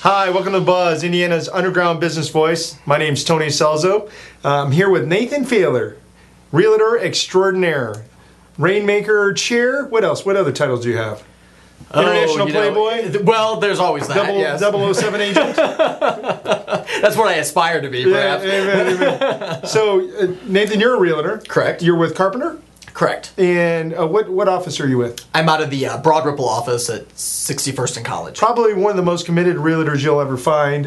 Hi, welcome to Buzz, Indiana's underground business voice. My name's Tony Celzo. I'm here with Nathan Pfahler, Realtor Extraordinaire, Rainmaker Chair. What else? What other titles do you have? International Playboy? Well, there's always that, yes. 007 agent? That's what I aspire to be, perhaps. Amen. So, Nathan, you're a realtor. Correct. You're with Carpenter? Correct. And what office are you with? I'm out of the Broadripple office at 61st and College. Probably one of the most committed realtors you'll ever find.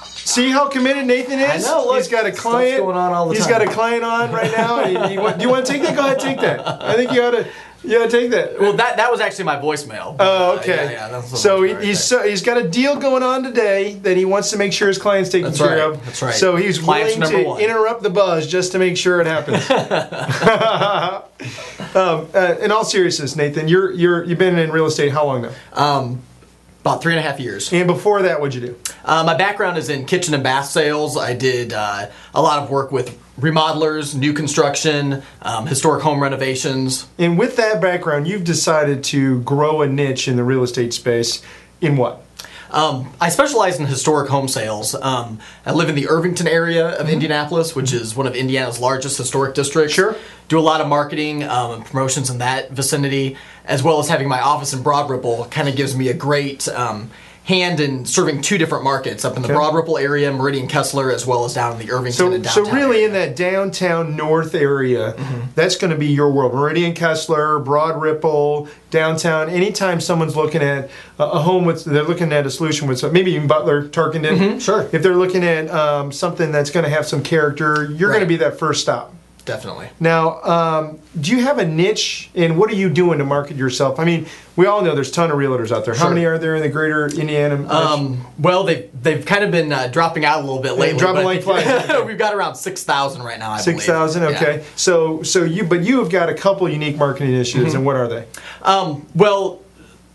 See how committed Nathan is? I know. Look, he's got a client going on all the time. He's got a client on right now. Do you want to take that? Go ahead, take that. I think you ought to. Yeah, take that. Well, that was actually my voicemail. Oh, okay. That's so he's got a deal going on today that he wants to make sure his client's taken care of. That's right. So he's willing to interrupt the buzz just to make sure it happens. In all seriousness, Nathan, you've been in real estate how long now? About 3.5 years. And before that, what'd you do? My background is in kitchen and bath sales. I did a lot of work with remodelers, new construction, historic home renovations. And with that background, you've decided to grow a niche in the real estate space. In what? I specialize in historic home sales. I live in the Irvington area of Indianapolis, which is one of Indiana's largest historic districts. Sure. Do a lot of marketing and promotions in that vicinity, as well as having my office in Broadripple. Kind of gives me a great hand in serving two different markets, up in the Broadripple area, Meridian Kessler, as well as down in the Irvington and downtown. So really in that downtown north area, that's going to be your world. Meridian Kessler, Broadripple, downtown. Anytime someone's looking at a home they're looking at a solution with maybe even Butler, Tarkington. Sure. If they're looking at something that's going to have some character, you're going to be that first stop. Definitely. Now, do you have a niche, and what are you doing to market yourself? I mean, we all know there's a ton of realtors out there. How many are there in the greater Indiana? Well, they've kind of been dropping out a little bit lately. Dropping like flies. We've got around 6,000 right now, I believe. 6,000, okay. Yeah. So you have got a couple unique marketing initiatives, and what are they? Well,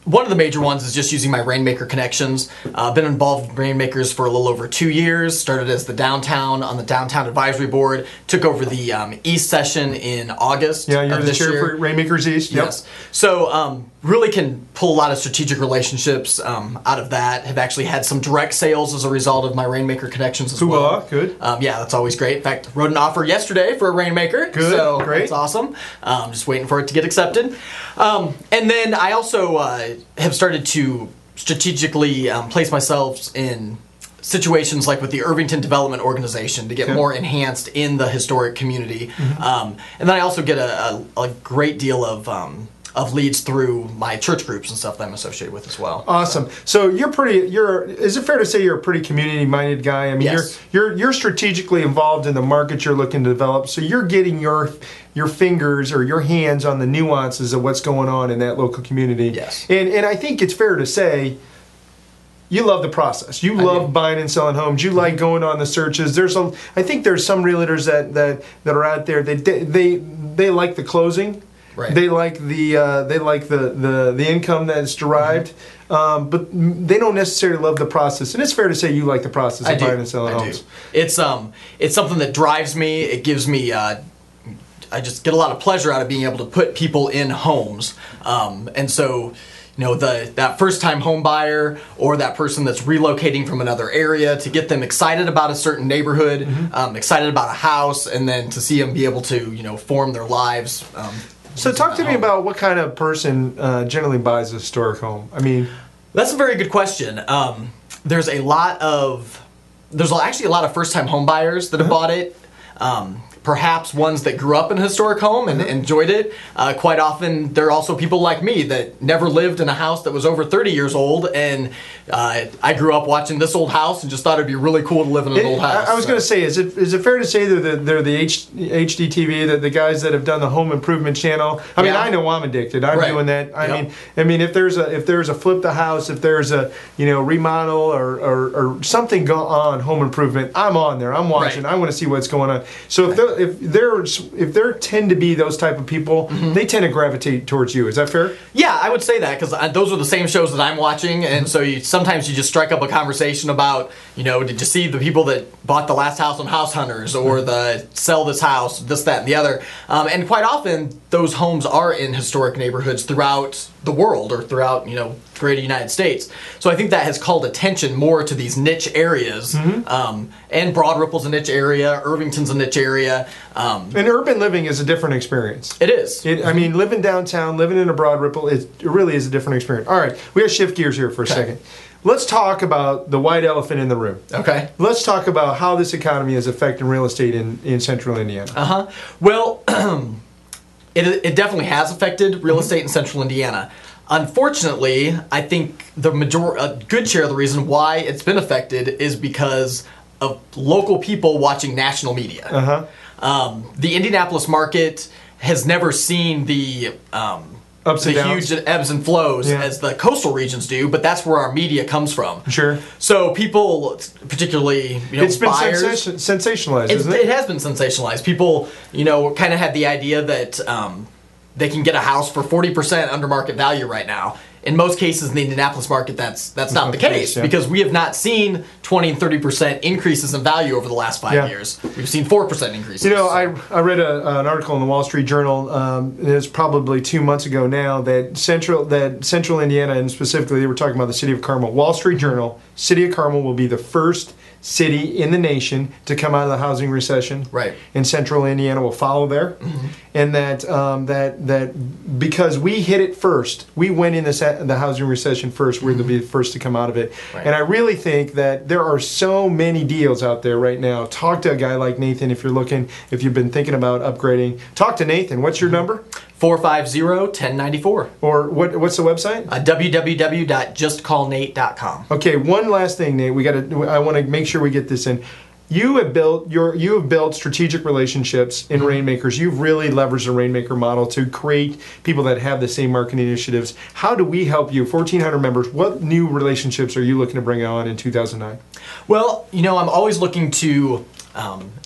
one of the major ones is just using my Rainmaker connections. I've been involved with Rainmakers for a little over 2 years. Started as the downtown on the downtown advisory board. Took over the East session in August. Yeah, you're the chair for Rainmakers East. Yes. So really can pull a lot of strategic relationships out of that. Have actually had some direct sales as a result of my Rainmaker connections as well. Good. Yeah, that's always great. In fact, wrote an offer yesterday for a Rainmaker. Good. So great. That's awesome. Just waiting for it to get accepted. And then I also have started to strategically place myself in situations like with the Irvington Development Organization to get more enhanced in the historic community. And then I also get a great deal of leads through my church groups and stuff that I'm associated with as well. Awesome. So is it fair to say you're a pretty community-minded guy? I mean, yes. You're strategically involved in the market you're looking to develop, so you're getting your fingers or your hands on the nuances of what's going on in that local community. Yes. And I think it's fair to say you love the process. You love buying and selling homes. You like going on the searches. I think there's some realtors that are out there they like the closing. Right. They like the income that's derived, but they don't necessarily love the process. And it's fair to say you like the process of buying and selling homes. It's something that drives me. It gives me I just get a lot of pleasure out of being able to put people in homes, and so. You know, that first-time home buyer or that person that's relocating from another area, to get them excited about a certain neighborhood, excited about a house, and then to see them be able to, form their lives. So talk to me about what kind of person generally buys a historic home. I mean, that's a very good question. There's actually a lot of first-time home buyers that have bought it. Perhaps ones that grew up in a historic home and enjoyed it. Quite often, there are also people like me that never lived in a house that was over 30 years old, and I grew up watching this old house and just thought it'd be really cool to live in an old house. I was going to say, is it fair to say that they're the HDTV, that the guys that have done the home improvement channel? I mean, I know I'm addicted. I'm doing that. I mean, if there's a flip the house, if there's a remodel or something on home improvement, I'm on there. I'm watching. I want to see what's going on. So if there tend to be those type of people, they tend to gravitate towards you. Is that fair? Yeah, I would say that, because those are the same shows that I'm watching, and so sometimes you just strike up a conversation about, did you see the people that bought the last house on House Hunters, or the sell this house, this, that, and the other, and quite often those homes are in historic neighborhoods throughout the world, or throughout greater United States. So I think that has called attention more to these niche areas. And Broadripple's a niche area, Irvington's a niche area. And urban living is a different experience. It is. I mean, living downtown, living in a Broadripple, it really is a different experience. All right, we got to shift gears here for a second. Let's talk about the white elephant in the room. Okay. Let's talk about how this economy is affecting real estate in central Indiana. Well, it definitely has affected real estate in central Indiana. Unfortunately, I think a good share of the reason why it's been affected is because of local people watching national media. The Indianapolis market has never seen the huge ebbs and flows as the coastal regions do, but that's where our media comes from. Sure. So people, particularly it's been buyers, sensationalized, isn't it? It has been sensationalized. People, kind of had the idea that they can get a house for 40% under market value right now. In most cases in the Indianapolis market, that's not the case because we have not seen 20 and 30% increases in value over the last 5 years. We've seen 4% increases. I read an article in the Wall Street Journal. It was probably 2 months ago now that Central Indiana, and specifically they were talking about the city of Carmel. Wall Street Journal, city of Carmel will be the first city in the nation to come out of the housing recession. Right. And central Indiana will follow there. And that because we hit it first, we went in the housing recession first, we're to be the first to come out of it. Right. And I really think that there are so many deals out there right now. Talk to a guy like Nathan if you've been thinking about upgrading. Talk to Nathan. What's your number? 450-1094. Or what's the website? www.justcallnate.com. Okay, one last thing, Nate. I want to make sure we get this in. You have built strategic relationships in Rainmakers. You've really leveraged the Rainmaker model to create people that have the same marketing initiatives. How do we help you? 1,400 members. What new relationships are you looking to bring on in 2009? Well, I'm always looking to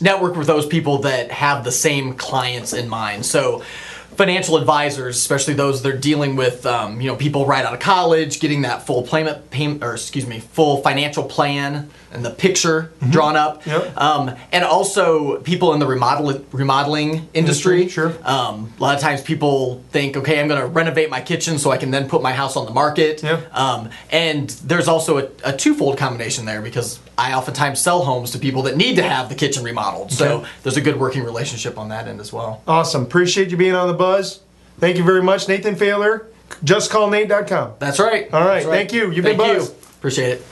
network with those people that have the same clients in mind. So financial advisors, especially those that are dealing with people right out of college, getting that full full financial plan and the picture drawn up, and also people in the remodeling industry. Sure. A lot of times people think, okay, I'm going to renovate my kitchen so I can then put my house on the market. And there's also a twofold combination there because I oftentimes sell homes to people that need to have the kitchen remodeled. So there's a good working relationship on that end as well. Awesome. Appreciate you being on the Buzz. Thank you very much, Nathan Pfahler. JustCallNate.com. That's right. All right. Thank you. You've been Buzz. Appreciate it.